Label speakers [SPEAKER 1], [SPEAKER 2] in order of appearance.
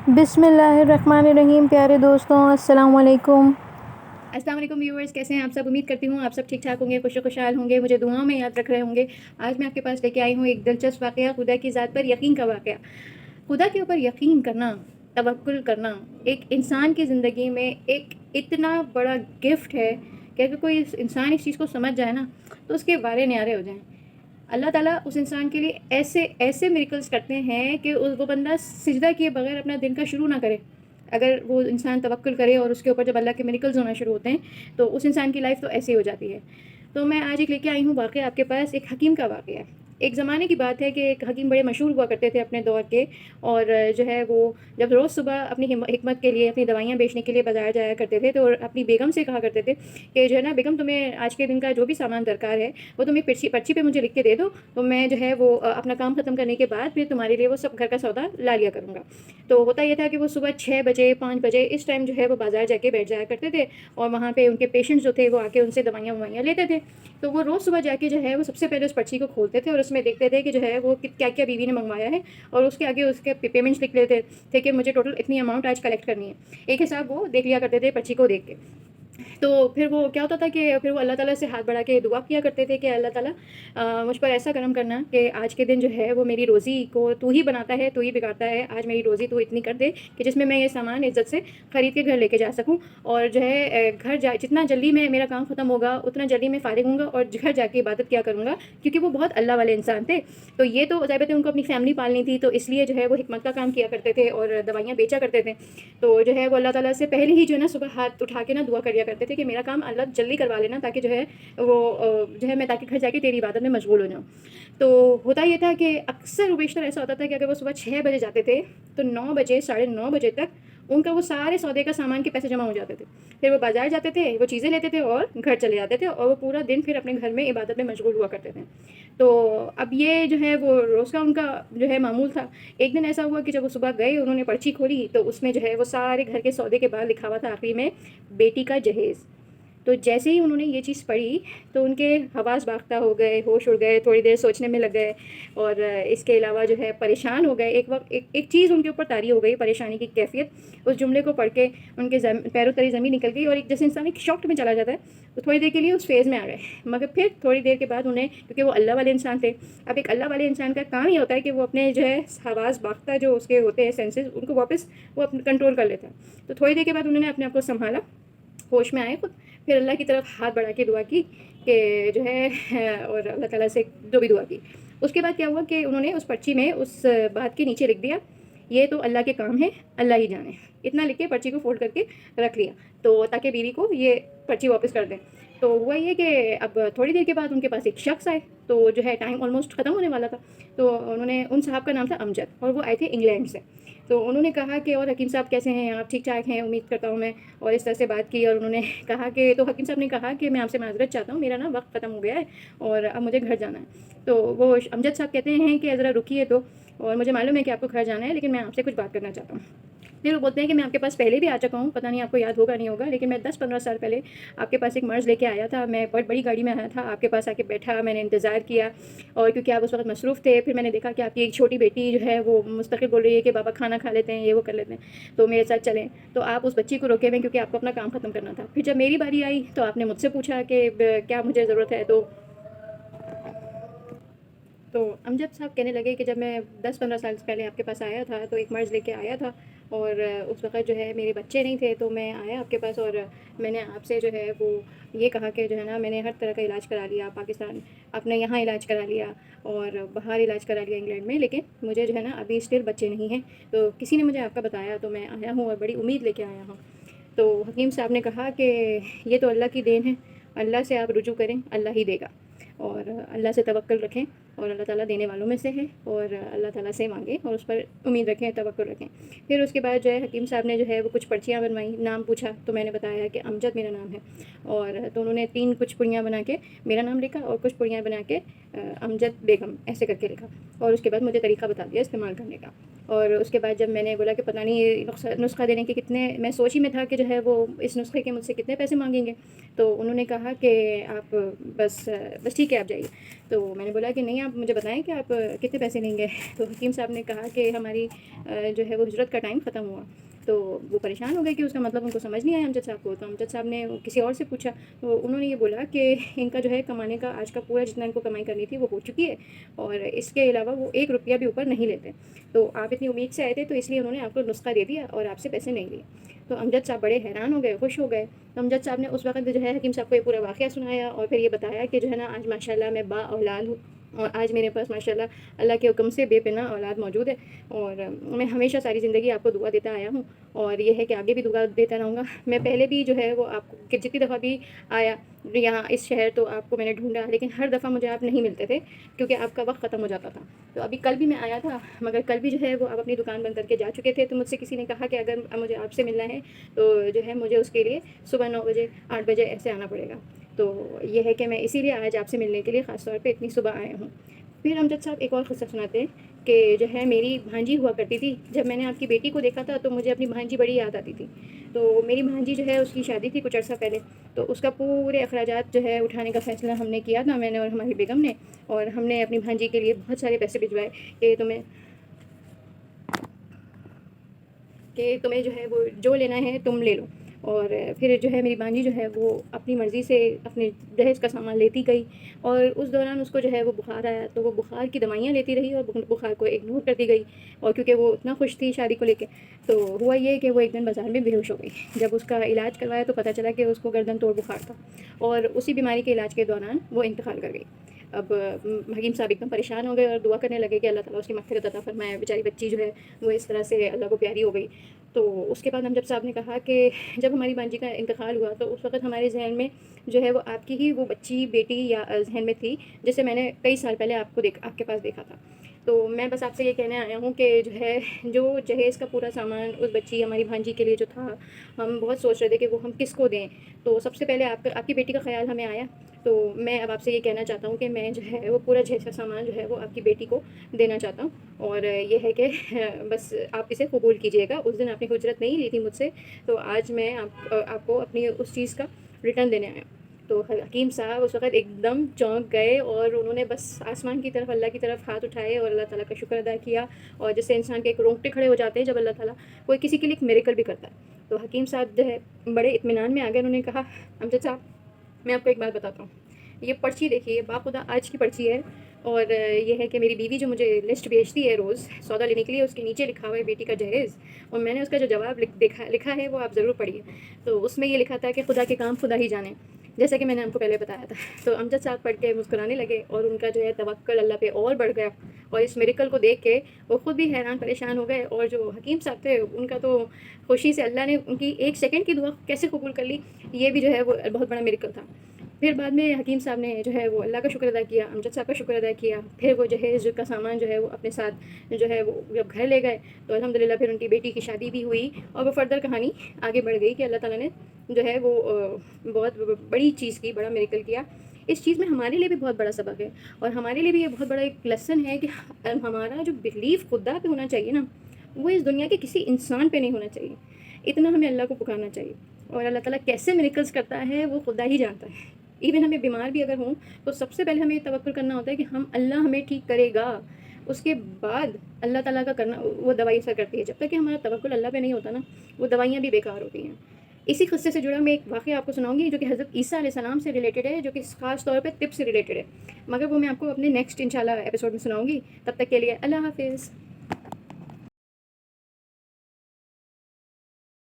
[SPEAKER 1] بسم اللہ الرحمن الرحیم. پیارے دوستوں السلام علیکم.
[SPEAKER 2] السلام علیکم ویورز، کیسے ہیں آپ سب؟ امید کرتی ہوں آپ سب ٹھیک ٹھاک ہوں گے، خوشحال ہوں گے، مجھے دعاؤں میں یاد رکھ رہے ہوں گے. آج میں آپ کے پاس لے کے آئی ہوں ایک دلچسپ واقعہ، خدا کی ذات پر یقین کا واقعہ. خدا کے اوپر یقین کرنا، توکل کرنا ایک انسان کی زندگی میں ایک اتنا بڑا گفٹ ہے کہ اگر کوئی انسان اس چیز کو سمجھ جائے نا تو اس کے وارے نیارے ہو جائیں. اللہ تعالیٰ اس انسان کے لیے ایسے ایسے میریکلز کرتے ہیں کہ وہ بندہ سجدہ کیے بغیر اپنا دن کا شروع نہ کرے. اگر وہ انسان توکل کرے اور اس کے اوپر جب اللہ کے میریکلز ہونا شروع ہوتے ہیں تو اس انسان کی لائف تو ایسی ہو جاتی ہے. تو میں آج ایک لے کے آئی ہوں واقعہ آپ کے پاس، ایک حکیم کا واقعہ. ایک زمانے کی بات ہے کہ ایک حکیم بڑے مشہور ہوا کرتے تھے اپنے دور کے، اور جو ہے وہ جب روز صبح اپنی حکمت کے لیے، اپنی دوائیاں بیچنے کے لیے بازار جایا کرتے تھے تو اپنی بیگم سے کہا کرتے تھے کہ جو ہے نا بیگم، تمہیں آج کے دن کا جو بھی سامان درکار ہے وہ تم ایک پرچی پہ مجھے لکھ کے دے دو، تو میں جو ہے وہ اپنا کام ختم کرنے کے بعد پھر تمہارے لیے وہ سب گھر کا سودا لا لیا کروں گا. تو ہوتا یہ تھا کہ وہ صبح 6 بجے 5 بجے اس ٹائم جو ہے وہ بازار جا کے بیٹھ جایا کرتے تھے، اور وہاں پہ ان کے پیشنٹس جو تھے وہ آ کے ان سے دوائیاں لیتے تھے. تو وہ روز صبح جا کے جو ہے وہ سب سے پہلے اس پرچی کو کھولتے تھے اور اس میں دیکھتے تھے کہ جو ہے وہ کیا کیا بیوی نے منگوایا ہے، اور اس کے آگے اس کے پیمنٹس لکھ لیتے تھے کہ مجھے ٹوٹل اتنی اماؤنٹ آج کلیکٹ کرنی ہے. ایک حساب وہ دیکھ لیا کرتے تھے پرچی کو دیکھ کے. تو پھر وہ کیا ہوتا تھا کہ پھر وہ اللہ تعالیٰ سے ہاتھ بڑھا کے دعا کیا کرتے تھے کہ اللہ تعالیٰ مجھ پر ایسا کرم کرنا کہ آج کے دن جو ہے وہ میری روزی کو تو ہی بناتا ہے، تو ہی بگاڑتا ہے. آج میری روزی تو اتنی کر دے کہ جس میں یہ سامان عزت سے خرید کے گھر لے کے جا سکوں، اور جو ہے جتنا جلدی میں میرا کام ختم ہوگا اتنا جلدی میں فارغ ہوں گا اور گھر جا کے عبادت کیا کروں گا. کیونکہ وہ بہت اللہ والے انسان تھے. تو یہ تو ظاہر ہے ان کو اپنی فیملی پالنی تھی، تو اس لیے جو ہے وہ حکمت کا کام کیا کرتے تھے اور دوائیاں بیچا کرتے تھے. تو جو ہے وہ اللہ تعالیٰ سے پہلے ہی جو ہے نا صبح ہاتھ اٹھا کے نا دعا کر لیا کرتے تھے کہ میرا کام اللہ جلدی کروا لینا، تاکہ جو ہے وہ جو ہے میں تاکہ گھر جا کے تیری عبادت میں مشغول ہو جاؤں. تو ہوتا یہ تھا کہ اکثر و بیشتر ایسا ہوتا تھا کہ اگر وہ صبح 6 بجے جاتے تھے تو 9 بجے 9:30 بجے تک ان کا وہ سارے سودے کا سامان کے پیسے جمع ہو جاتے تھے. پھر وہ بازار جاتے تھے، وہ چیزیں لیتے تھے اور گھر چلے جاتے تھے، اور وہ پورا دن پھر اپنے گھر میں عبادت میں مشغول ہوا کرتے تھے. تو اب یہ جو ہے وہ روز کا ان کا جو ہے معمول تھا. ایک دن ایسا ہوا کہ جب وہ صبح گئے، انہوں نے پرچی کھولی تو اس میں جو ہے وہ سارے گھر کے سودے کے بعد لکھا ہوا تھا آخری میں بیٹی کا جہیز. تو جیسے ہی انہوں نے یہ چیز پڑھی تو ان کے حواس باختہ ہو گئے، ہوش اڑ گئے، تھوڑی دیر سوچنے میں لگ گئے، اور اس کے علاوہ جو ہے پریشان ہو گئے. ایک وقت ایک چیز ان کے اوپر طاری ہو گئی، پریشانی کی کیفیت. اس جملے کو پڑھ کے ان کے پیروں تلے زمین نکل گئی، اور ایک جیسے انسان ایک شاک میں چلا جاتا ہے تو تھوڑی دیر کے لیے اس فیز میں آ گئے. مگر پھر تھوڑی دیر کے بعد انہیں، کیونکہ وہ اللہ والے انسان تھے، اب ایک اللہ والے انسان کا کام یہ ہوتا ہے کہ وہ اپنے جو ہے حواس باختہ جو اس کے ہوتے ہیں سینسز، ان کو واپس وہ اپنے کنٹرول کر لیتا ہے. تو تھوڑی دیر کے بعد انہوں نے اپنے آپ کو سنبھالا، ہوش میں آئے خود، پھر اللہ کی طرف ہاتھ بڑھا کے دعا کی کہ جو ہے اور اللہ تعالیٰ سے جو بھی دعا کی. اس کے بعد کیا ہوا کہ انہوں نے اس پرچی میں اس بات کے نیچے لکھ دیا، یہ تو اللہ کے کام ہے، اللہ ہی جانے. اتنا لکھ کے پرچی کو فولڈ کر کے رکھ لیا، تو تاکہ بیوی کو یہ پرچی واپس کر دیں. تو ہوا یہ کہ اب تھوڑی دیر کے بعد ان کے پاس ایک شخص آئے، تو جو ہے ٹائم آلموسٹ ختم ہونے والا تھا. تو انہوں نے، ان صاحب کا نام تھا امجد، اور وہ آئے تھے انگلینڈ سے. تو انہوں نے کہا کہ اور حکیم صاحب کیسے ہیں آپ؟ ٹھیک ٹھاک ہیں امید کرتا ہوں میں. اور اس طرح سے بات کی، اور انہوں نے کہا کہ تو حکیم صاحب نے کہا کہ میں آپ سے معذرت چاہتا ہوں، میرا نا وقت ختم ہو گیا ہے اور اب مجھے گھر جانا ہے. تو وہ امجد صاحب کہتے ہیں کہ ذرا رکیے تو، اور مجھے معلوم ہے کہ آپ کو گھر جانا ہے لیکن میں آپ سے کچھ بات کرنا چاہتا ہوں. پھر وہ بولتے ہیں کہ میں آپ کے پاس پہلے بھی آ چکا ہوں، پتہ نہیں آپ کو یاد ہوگا نہیں ہوگا، لیکن میں 10-15 سال پہلے آپ کے پاس ایک مرض لے کے آیا تھا. میں بہت بڑی گاڑی میں آیا تھا، آپ کے پاس آ کے بیٹھا، میں نے انتظار کیا، اور کیونکہ آپ اس وقت مصروف تھے. پھر میں نے دیکھا کہ آپ کی ایک چھوٹی بیٹی جو ہے وہ مستقل بول رہی ہے کہ بابا کھانا کھا لیتے ہیں، یہ وہ کر لیتے ہیں، تو میرے ساتھ چلیں. تو آپ اس بچی کو روکے ہوئے کیونکہ آپ کو اپنا کام ختم کرنا تھا. پھر جب میری باری آئی تو آپ نے مجھ سے پوچھا کہ کیا مجھے ضرورت ہے. تو امجد صاحب کہنے لگے کہ جب میں 10-15 سال پہلے آپ کے پاس آیا تھا تو ایک مرض لے کے آیا تھا، اور اس وقت جو ہے میرے بچے نہیں تھے، تو میں آیا آپ کے پاس اور میں نے آپ سے جو ہے وہ یہ کہا کہ جو ہے نا میں نے ہر طرح کا علاج کرا لیا پاکستان، اپنے یہاں علاج کرا لیا اور باہر علاج کرا لیا انگلینڈ میں، لیکن مجھے جو ہے نا ابھی اسٹل بچے نہیں ہیں. تو کسی نے مجھے آپ کا بتایا تو میں آیا ہوں اور بڑی امید لے کے آیا ہوں. تو حکیم صاحب نے کہا کہ یہ تو اللہ کی دین ہے، اللہ سے آپ رجوع کریں، اللہ ہی دے گا، اور اللہ سے توکل رکھیں، اور اللہ تعالیٰ دینے والوں میں سے ہے، اور اللہ تعالیٰ سے مانگیں اور اس پر امید رکھیں، توکل رکھیں. پھر اس کے بعد جو ہے حکیم صاحب نے جو ہے وہ کچھ پرچیاں بنوائیں، نام پوچھا تو میں نے بتایا کہ امجد میرا نام ہے، اور تو انہوں نے 3 کچھ پڑیاں بنا کے میرا نام لکھا اور کچھ پڑیاں بنا کے امجد بیگم ایسے کر کے لکھا، اور اس کے بعد مجھے طریقہ بتا دیا استعمال کرنے کا. اور اس کے بعد جب میں نے بولا کہ پتہ نہیں یہ نسخہ دینے کے کتنے، میں سوچ ہی میں تھا کہ جو ہے وہ اس نسخے کے مجھ سے کتنے پیسے مانگیں گے، تو انہوں نے کہا کہ آپ بس ٹھیک ہے آپ جائیے. تو میں نے بولا کہ نہیں آپ مجھے بتائیں کہ آپ کتنے پیسے لیں گے. تو حکیم صاحب نے کہا کہ ہماری جو ہے وہ ہجرت کا ٹائم ختم ہوا. تو وہ پریشان ہو گئے کہ اس کا مطلب ان کو سمجھ نہیں آیا امجد صاحب کو. تو امجد صاحب نے کسی اور سے پوچھا تو انہوں نے یہ بولا کہ ان کا جو ہے کمانے کا آج کا پورا جتنا ان کو کمائی کرنی تھی وہ ہو چکی ہے، اور اس کے علاوہ وہ 1 روپیہ بھی اوپر نہیں لیتے. تو آپ اتنی امید سے آئے تھے تو اس لیے انہوں نے آپ کو نسخہ دے دیا اور آپ سے پیسے نہیں لیے. تو امجد صاحب بڑے حیران ہو گئے، خوش ہو گئے. تو امجد صاحب نے اس وقت جو ہے حکیم صاحب کو یہ پورا واقعہ سنایا اور پھر یہ بتایا کہ جو ہے نا آج ماشاء اللہ میں با اولاد ہوں، اور آج میرے پاس ماشاء اللہ کے حکم سے بے پناہ اولاد موجود ہے، اور میں ہمیشہ ساری زندگی آپ کو دعا دیتا آیا ہوں، اور یہ ہے کہ آگے بھی دعا دیتا رہوں گا. میں پہلے بھی جو ہے وہ آپ کو جتنی دفعہ بھی آیا یہاں اس شہر تو آپ کو میں نے ڈھونڈا، لیکن ہر دفعہ مجھے آپ نہیں ملتے تھے کیونکہ آپ کا وقت ختم ہو جاتا تھا. تو ابھی کل بھی میں آیا تھا، مگر کل بھی جو ہے وہ آپ اپنی دکان بند کر کے جا چکے تھے. تو مجھ سے کسی نے کہا کہ اگر مجھے آپ سے ملنا ہے تو جو ہے مجھے اس کے لیے صبح 9 بجے 8 بجے ایسے آنا پڑے گا. تو یہ ہے کہ میں اسی لیے آج آپ سے ملنے کے لیے خاص طور پہ اتنی صبح آیا ہوں. پھر امجد صاحب ایک اور قصہ سناتے ہیں کہ جو ہے میری بھانجی ہوا کرتی تھی. جب میں نے آپ کی بیٹی کو دیکھا تھا تو مجھے اپنی بھانجی بڑی یاد آتی تھی. تو میری بھانجی جو ہے اس کی شادی تھی کچھ عرصہ پہلے، تو اس کا پورے اخراجات جو ہے اٹھانے کا فیصلہ ہم نے کیا تھا، میں نے اور ہماری بیگم نے، اور ہم نے اپنی بھانجی کے لیے بہت سارے پیسے بھجوائے کہ تمہیں جو ہے وہ جو لینا ہے تم لے لو. اور پھر جو ہے میری بانجی جو ہے وہ اپنی مرضی سے اپنے جہیز کا سامان لیتی گئی، اور اس دوران اس کو جو ہے وہ بخار آیا تو وہ بخار کی دوائیاں لیتی رہی اور بخار کو اگنور کرتی گئی. اور کیونکہ وہ اتنا خوش تھی شادی کو لے کے، تو ہوا یہ کہ وہ ایک دن بازار میں بے ہوش ہو گئی. جب اس کا علاج کروایا تو پتہ چلا کہ اس کو گردن توڑ بخار تھا، اور اسی بیماری کے علاج کے دوران وہ انتقال کر گئی. اب حکیم صاحب ایک دم پریشان ہو گئے اور دعا کرنے لگے کہ اللہ تعالیٰ اس کی مغفرت عطا فرمائے. بیچاری بچی جو ہے وہ اس طرح سے اللہ کو پیاری ہو گئی. تو اس کے بعد امجد صاحب نے کہا کہ جب ہماری بانجی کا انتقال ہوا تو اس وقت ہمارے ذہن میں جو ہے وہ آپ کی ہی وہ بچی بیٹی یا ذہن میں تھی جسے میں نے کئی سال پہلے آپ کے پاس دیکھا تھا. تو میں بس آپ سے یہ کہنے آیا ہوں کہ جو ہے جو جہیز کا پورا سامان اس بچی ہماری بھانجی کے لیے جو تھا، ہم بہت سوچ رہے تھے کہ وہ ہم کس کو دیں. تو سب سے پہلے آپ کی بیٹی کا خیال ہمیں آیا. تو میں اب آپ سے یہ کہنا چاہتا ہوں کہ میں جو ہے وہ پورا جہیز کا سامان جو ہے وہ آپ کی بیٹی کو دینا چاہتا ہوں، اور یہ ہے کہ بس آپ اسے قبول کیجیے گا. اس دن آپ نے اجرت نہیں لی تھی مجھ سے، تو آج میں آپ کو اپنی اس چیز کا ریٹرن دینے آیا. تو حکیم صاحب اس وقت ایک دم چونک گئے اور انہوں نے بس آسمان کی طرف اللہ کی طرف ہاتھ اٹھائے اور اللہ تعالیٰ کا شکر ادا کیا. اور جس سے انسان کے ایک رونگٹے کھڑے ہو جاتے ہیں جب اللہ تعالیٰ کوئی کسی کے لیے ایک میریکل بھی کرتا ہے. تو حکیم صاحب جو ہے بڑے اطمینان میں آ گئے. انہوں نے کہا امجد صاحب میں آپ کو ایک بات بتاتا ہوں، یہ پرچی دیکھیے باخدا آج کی پرچی ہے، اور یہ ہے کہ میری بیوی جو مجھے لسٹ بھیجتی ہے روز سودا لینے کے لیے، اس کے نیچے لکھا ہوا ہے بیٹی کا جہیز، اور میں نے اس کا جو جواب لکھا ہے وہ آپ ضرور پڑھیے. تو اس میں یہ لکھا تھا کہ خدا کے کام خدا ہی جانے، جیسا کہ میں نے آپ کو پہلے بتایا تھا. تو امجد صاحب پڑھ کے مسکرانے لگے اور ان کا جو ہے توکل اللہ پہ اور بڑھ گیا، اور اس میریکل کو دیکھ کے وہ خود بھی حیران پریشان ہو گئے. اور جو حکیم صاحب تھے ان کا تو خوشی سے اللہ نے ان کی 1 سیکنڈ کی دعا کیسے قبول کر لی، یہ بھی جو ہے وہ بہت بڑا میریکل تھا. پھر بعد میں حکیم صاحب نے جو ہے وہ اللہ کا شکر ادا کیا، امجد صاحب کا شکر ادا کیا. پھر وہ جہیز کا سامان جو ہے وہ اپنے ساتھ جو ہے وہ جب گھر لے گئے تو الحمدللہ پھر ان کی بیٹی کی شادی بھی ہوئی، اور وہ فردر کہانی آگے بڑھ گئی کہ اللہ تعالیٰ نے جو ہے وہ بہت بڑی چیز کی، بڑا میریکل کیا. اس چیز میں ہمارے لیے بھی بہت بڑا سبق ہے، اور ہمارے لیے بھی یہ بہت بڑا ایک لیسن ہے کہ ہمارا جو بلیف خدا پہ ہونا چاہیے نا، وہ اس دنیا کے کسی انسان پہ نہیں ہونا چاہیے. اتنا ہمیں اللہ کو پکارنا چاہیے، اور اللہ تعالیٰ کیسے میریکلز کرتا ہے وہ خدا ہی جانتا ہے. ایون ہمیں بیمار بھی اگر ہوں تو سب سے پہلے ہمیں یہ توکل کرنا ہوتا ہے کہ اللہ ہمیں ٹھیک کرے گا، اس کے بعد اللہ تعالیٰ کا کرنا وہ دوائی اثر کرتی ہے. جب تک کہ ہمارا توکل اللہ پہ نہیں ہوتا نا، وہ دوائیاں بھی بیکار ہوتی ہیں. اسی قصے سے جڑا میں ایک واقعہ آپ کو سناؤں گی جو کہ حضرت عیسیٰ علیہ السلام سے ریلیٹڈ ہے، جو کہ خاص طور پہ طب سے ریلیٹڈ ہے، مگر وہ میں آپ کو اپنے نیکسٹ انشاءاللہ ایپیسوڈ میں سناؤں گی. تب تک کے لیے اللہ حافظ.